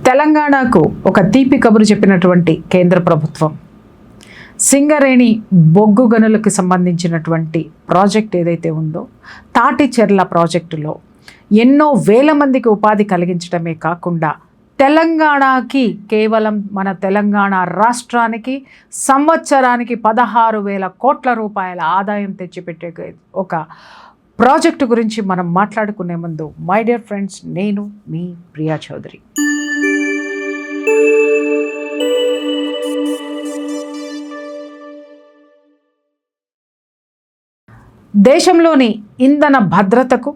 తెలంగాణకు ఒక తీపి కబురు చెప్పినటువంటి కేంద్ర ప్రభుత్వం సింగరేణి బొగ్గు గనులకు సంబంధించినటువంటి ప్రాజెక్ట్ ఏదైతే ఉందో తాటిచెర్ల ప్రాజెక్టులో ఎన్నో వేల మందికి ఉపాధి కలిగించడమే కాకుండా తెలంగాణకి కేవలం మన తెలంగాణ రాష్ట్రానికి సంవత్సరానికి 16,000 కోట్ల రూపాయల ఆదాయం తెచ్చిపెట్టే ఒక ప్రాజెక్టు గురించి మనం మాట్లాడుకునే ముందు మై డియర్ ఫ్రెండ్స్, నేను మీ ప్రియా చౌదరి. దేశంలోని ఇంధన భద్రతకు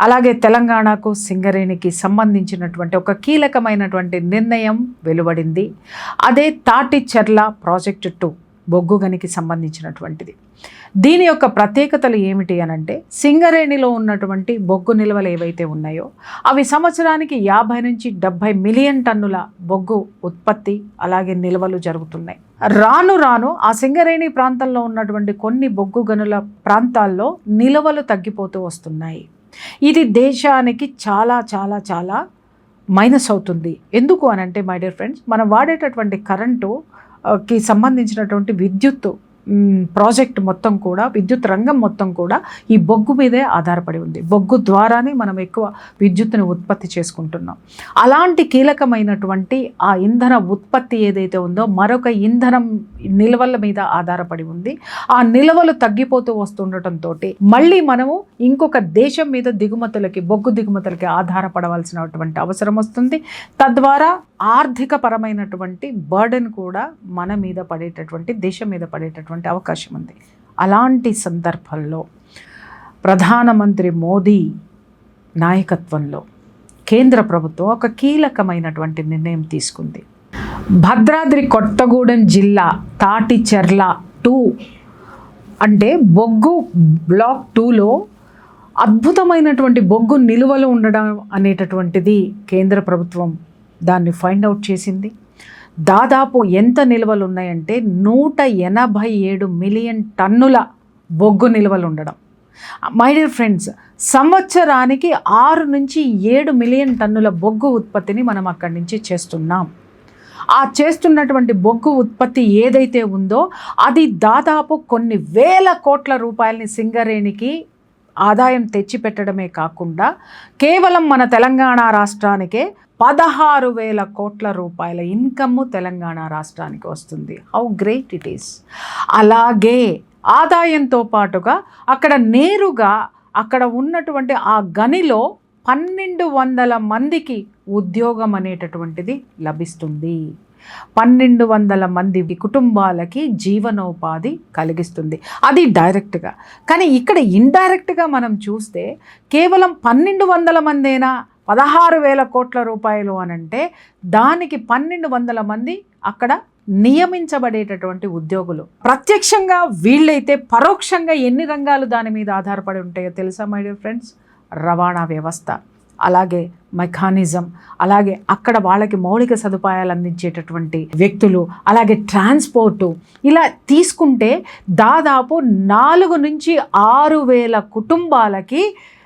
అలాగే తెలంగాణకు సింగరేణికి సంబంధించినటువంటి ఒక కీలకమైనటువంటి నిర్ణయం వెలువడింది. అదే తాటిచెర్ల ప్రాజెక్టు 2 బొగ్గు గనికి సంబంధించినటువంటిది. దీని యొక్క ప్రత్యేకతలు ఏమిటి అనంటే, సింగరేణిలో ఉన్నటువంటి బొగ్గు నిల్వలు ఏవైతే ఉన్నాయో అవి సంవత్సరానికి 50 నుంచి 70 మిలియన్ టన్నుల బొగ్గు ఉత్పత్తి అలాగే నిల్వలు జరుగుతున్నాయి. రాను రాను ఆ సింగరేణి ప్రాంతంలో ఉన్నటువంటి కొన్ని బొగ్గు గనుల ప్రాంతాల్లో నిల్వలు తగ్గిపోతూ వస్తున్నాయి. ఇది దేశానికి చాలా చాలా చాలా మైనస్ అవుతుంది. ఎందుకు అనంటే మై డియర్ ఫ్రెండ్స్, మనం వాడేటటువంటి కరెంటుకి సంబంధించినటువంటి విద్యుత్ ప్రాజెక్ట్ మొత్తం కూడా, విద్యుత్ రంగం మొత్తం కూడా ఈ బొగ్గు మీదే ఆధారపడి ఉంది. బొగ్గు ద్వారానే మనం ఎక్కువ విద్యుత్తును ఉత్పత్తి చేసుకుంటున్నాం. అలాంటి కీలకమైనటువంటి ఆ ఇంధన ఉత్పత్తి ఏదైతే ఉందో మరొక ఇంధనం నిల్వల మీద ఆధారపడి ఉంది. ఆ నిల్వలు తగ్గిపోతూ వస్తుండటంతో మళ్ళీ మనము ఇంకొక దేశం మీద దిగుమతులకి, బొగ్గు దిగుమతులకి ఆధారపడవలసినటువంటి అవసరం వస్తుంది. తద్వారా ఆర్థిక పరమైనటువంటి బర్డెన్ కూడా మన మీద పడేటటువంటి, దేశం మీద పడేటటువంటి అవకాశం ఉంది. అలాంటి సందర్భంలో ప్రధానమంత్రి మోదీ నాయకత్వంలో కేంద్ర ప్రభుత్వం ఒక కీలకమైనటువంటి నిర్ణయం తీసుకుంది. భద్రాద్రి కొత్తగూడెం జిల్లా తాటిచెర్ల 2 అంటే బొగ్గు బ్లాక్ 2లో అద్భుతమైనటువంటి బొగ్గు నిలువలు ఉండడం అనేటటువంటిది కేంద్ర ప్రభుత్వం దాన్ని ఫైండ్ అవుట్ చేసింది. దాదాపు ఎంత నిల్వలు ఉన్నాయంటే 187 మిలియన్ టన్నుల బొగ్గు నిల్వలు ఉండడం. మై డియర్ ఫ్రెండ్స్, సంవత్సరానికి 6 నుంచి 7 మిలియన్ టన్నుల బొగ్గు ఉత్పత్తిని మనం అక్కడి నుంచి చేస్తున్నాం. ఆ చేస్తున్నటువంటి బొగ్గు ఉత్పత్తి ఏదైతే ఉందో అది దాదాపు కొన్ని వేల కోట్ల రూపాయలని సింగరేణికి ఆదాయం తెచ్చిపెట్టడమే కాకుండా కేవలం మన తెలంగాణ రాష్ట్రానికే 16,000 కోట్ల రూపాయల ఇన్కమ్ తెలంగాణ రాష్ట్రానికి వస్తుంది. How great it is. అలాగే ఆదాయంతో పాటుగా అక్కడ నేరుగా అక్కడ ఉన్నటువంటి ఆ గనిలో 1,200 మందికి ఉద్యోగం అనేటటువంటిది లభిస్తుంది. 1,200 మంది కుటుంబాలకి జీవనోపాధి కలిగిస్తుంది. అది డైరెక్ట్గా. కానీ ఇక్కడ ఇండైరెక్ట్గా మనం చూస్తే కేవలం 1,200 మందేనా 16,000 కోట్ల రూపాయలు అనంటే దానికి 1,200 మంది అక్కడ నియమించబడేటటువంటి ఉద్యోగులు. ప్రత్యక్షంగా వీళ్ళైతే పరోక్షంగా ఎన్ని రంగాలు దాని మీద ఆధారపడి ఉంటాయో తెలుసా మై డియర్ ఫ్రెండ్స్? రవాణా వ్యవస్థ, అలాగే మెకానిజం, అలాగే అక్కడ వాళ్ళకి మౌలిక సదుపాయాలు అందించేటటువంటి వ్యక్తులు, అలాగే ట్రాన్స్పోర్టు, ఇలా తీసుకుంటే దాదాపు 4 నుంచి 6,000 కుటుంబాలకి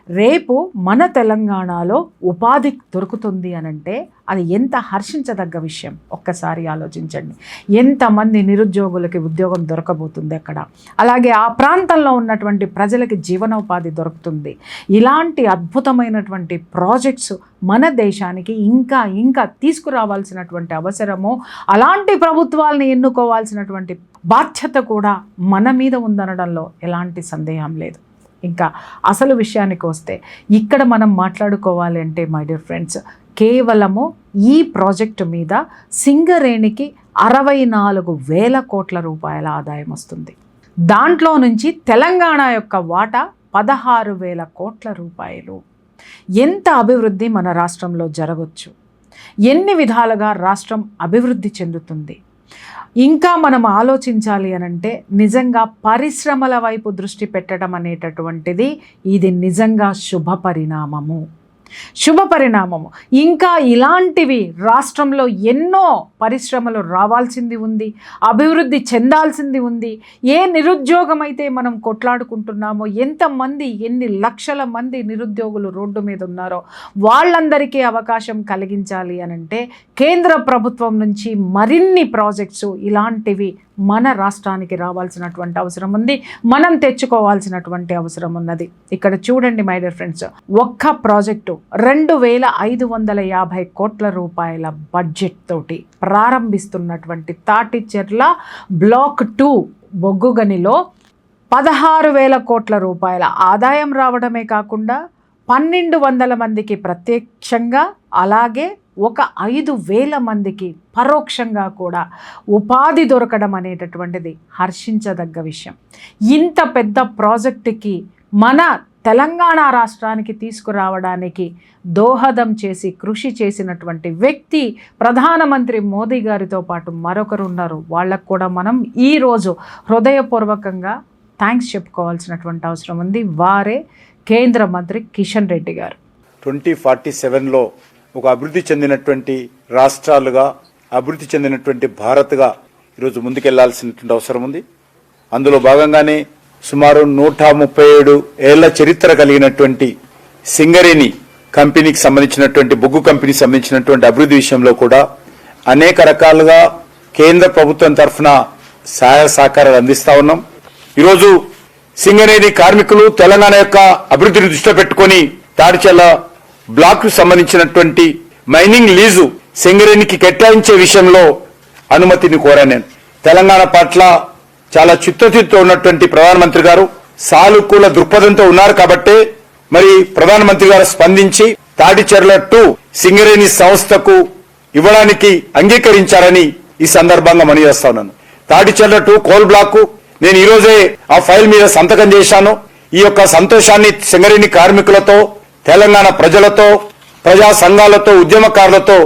రేపు మన తెలంగాణలో ఉపాధి దొరుకుతుంది అనంటే అది ఎంత హర్షించదగ్గ విషయం. ఒక్కసారి ఆలోచించండి. ఎంతమంది నిరుద్యోగులకి ఉద్యోగం దొరకబోతుంది అక్కడ, అలాగే ఆ ప్రాంతంలో ఉన్నటువంటి ప్రజలకి జీవనోపాధి దొరుకుతుంది. ఇలాంటి అద్భుతమైనటువంటి ప్రాజెక్ట్స్ మన దేశానికి ఇంకా ఇంకా తీసుకురావాల్సినటువంటి అవసరము, అలాంటి ప్రభుత్వాలని ఎన్నుకోవాల్సినటువంటి బాధ్యత కూడా మన మీద ఉందనడంలో ఎలాంటి సందేహం లేదు. ఇంకా అసలు విషయానికి వస్తే ఇక్కడ మనం మాట్లాడుకోవాలి అంటే మై డియర్ ఫ్రెండ్స్, కేవలము ఈ ప్రాజెక్టు మీద సింగరేణికి 64,000 కోట్ల రూపాయల ఆదాయం వస్తుంది. దాంట్లో నుంచి తెలంగాణ యొక్క వాటా 16,000 కోట్ల రూపాయలు. ఎంత అభివృద్ధి మన రాష్ట్రంలో జరగవచ్చు, ఎన్ని విధాలుగా రాష్ట్రం అభివృద్ధి చెందుతుంది. ఇంకా మనం ఆలోచించాలి అనంటే నిజంగా పరిశ్రమల వైపు దృష్టి పెట్టడం అనేటటువంటిది ఇది నిజంగా శుభ పరిణామము. శుభ పరిణామము. ఇంకా ఇలాంటివి రాష్ట్రంలో ఎన్నో పరిశ్రమలు రావాల్సింది ఉంది, అభివృద్ధి చెందాల్సింది ఉంది. ఏ నిరుద్యోగం అయితే మనం కొట్లాడుకుంటున్నామో, ఎంతమంది ఎన్ని లక్షల మంది నిరుద్యోగులు రోడ్డు మీద ఉన్నారో వాళ్ళందరికీ అవకాశం కలిగించాలి అనంటే కేంద్ర ప్రభుత్వం నుంచి మరిన్ని ప్రాజెక్ట్స్ ఇలాంటివి మన రాష్ట్రానికి రావాల్సినటువంటి అవసరం ఉంది, మనం తెచ్చుకోవాల్సినటువంటి అవసరం ఉన్నది. ఇక్కడ చూడండి మై డియర్ ఫ్రెండ్స్, ఒక్క ప్రాజెక్టు 2550 కోట్ల రూపాయల బడ్జెట్ తోటి ప్రారంభిస్తున్నటువంటి తాటిచెర్ల బ్లాక్ 2 బొగ్గు గనిలో 16,000 కోట్ల రూపాయల ఆదాయం రావడమే కాకుండా 1,200 మందికి ప్రత్యక్షంగా, అలాగే 5,000 మందికి పరోక్షంగా కూడా ఉపాధి దొరకడం అనేటటువంటిది హర్షించదగ్గ విషయం. ఇంత పెద్ద ప్రాజెక్టుకి మన తెలంగాణ రాష్ట్రానికి తీసుకురావడానికి దోహదం చేసి కృషి చేసినటువంటి వ్యక్తి ప్రధానమంత్రి మోదీ గారితో పాటు మరొకరు ఉన్నారు. వాళ్ళకు కూడా మనం ఈరోజు హృదయపూర్వకంగా థ్యాంక్స్ చెప్పుకోవాల్సినటువంటి అవసరం ఉంది. వారే కేంద్ర మంత్రి కిషన్ రెడ్డి గారు. 2047లో ఒక అభివృద్ధి చెందినటువంటి రాష్ట్రాలుగా, అభివృద్ధి చెందినటువంటి భారత్గా ఈరోజు ముందుకెళ్లాల్సినటువంటి అవసరం ఉంది. అందులో భాగంగానే సుమారు 137 ఏళ్ల చరిత్ర కలిగినటువంటి సింగరేణి కంపెనీకి సంబంధించినటువంటి, బొగ్గు కంపెనీకి సంబంధించినటువంటి అభివృద్ధి విషయంలో కూడా అనేక రకాలుగా కేంద్ర ప్రభుత్వం తరఫున సహాయ సహకారాలు అందిస్తా ఉన్నాం. ఈరోజు సింగరేణి కార్మికులు తెలంగాణ యొక్క అభివృద్ధిని దృష్టిలో పెట్టుకుని తాడిచెర్ల బ్లాక్ కు సంబంధించినటువంటి మైనింగ్ లీజు సింగరేణికి కేటాయించే విషయంలో అనుమతిని కోరాను. నేను తెలంగాణ పట్ల చాలా చిత్తశుద్ధితో ఉన్నటువంటి ప్రధానమంత్రి గారు సానుకూల దృక్పథంతో ఉన్నారు కాబట్టి మరి ప్రధానమంత్రి గారు స్పందించి తాడిచెర్ల 2 సింగరేణి సంస్థకు ఇవ్వడానికి అంగీకరించారని ఈ సందర్భంగా మనవి చేస్తా ఉన్నాను. తాడిచెర్ల 2 కోల్ బ్లాక్ నేను ఈ రోజే ఆ ఫైల్ మీద సంతకం చేశాను. ఈ యొక్క సంతోషాన్ని సింగరేణి కార్మికులతో, తెలంగాణ ప్రజలతో, ప్రజా సంఘాలతో, ఉద్యమకారులతో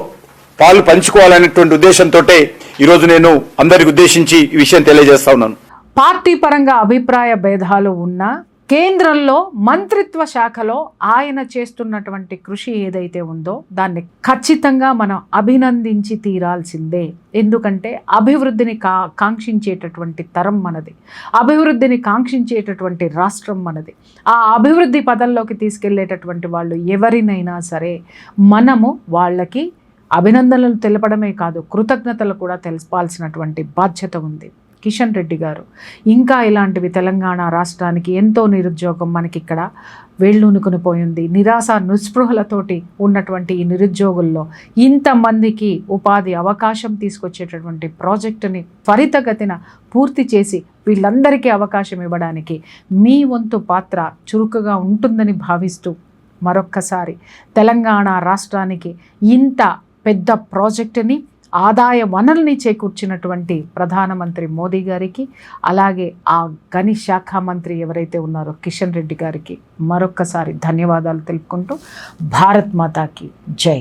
పాలు పంచుకోవాలనేటువంటి ఉద్దేశంతో ఈరోజు నేను అందరికి ఉద్దేశించి ఈ విషయం తెలియజేస్తా ఉన్నాను. పార్టీ పరంగా అభిప్రాయ భేదాలు ఉన్నా కేంద్రంలో మంత్రిత్వ శాఖలో ఆయన చేస్తున్నటువంటి కృషి ఏదైతే ఉందో దాన్ని ఖచ్చితంగా మనం అభినందించి తీరాల్సిందే. ఎందుకంటే అభివృద్ధిని కాంక్షించేటటువంటి తరం మనది, అభివృద్ధిని కాంక్షించేటటువంటి రాష్ట్రం మనది. ఆ అభివృద్ధి పదంలోకి తీసుకెళ్లేటటువంటి వాళ్ళు ఎవరినైనా సరే మనము వాళ్ళకి అభినందనలు తెలపడమే కాదు, కృతజ్ఞతలు కూడా తెలపాల్సినటువంటి బాధ్యత ఉంది. కిషన్ రెడ్డి గారు ఇంకా ఇలాంటివి తెలంగాణ రాష్ట్రానికి ఎంతో నిరుద్యోగం మనకి ఇక్కడ వేళ్ళూనుకుని పోయింది. నిరాశ నిస్పృహలతోటి ఉన్నటువంటి ఈ నిరుద్యోగుల్లో ఇంతమందికి ఉపాధి అవకాశం తీసుకొచ్చేటటువంటి ప్రాజెక్టుని త్వరితగతిన పూర్తి చేసి వీళ్ళందరికీ అవకాశం ఇవ్వడానికి మీ వంతు పాత్ర చురుకుగా ఉంటుందని భావిస్తూ మరొక్కసారి తెలంగాణ రాష్ట్రానికి ఇంత పెద్ద ప్రాజెక్టుని, ఆదాయ వనరుల్ని చేకూర్చినటువంటి ప్రధానమంత్రి మోదీ గారికి, అలాగే ఆ గని శాఖ మంత్రి ఎవరైతే ఉన్నారో కిషన్ రెడ్డి గారికి మరొక్కసారి ధన్యవాదాలు తెలుపుకుంటూ భారత్ మాతాకి జై.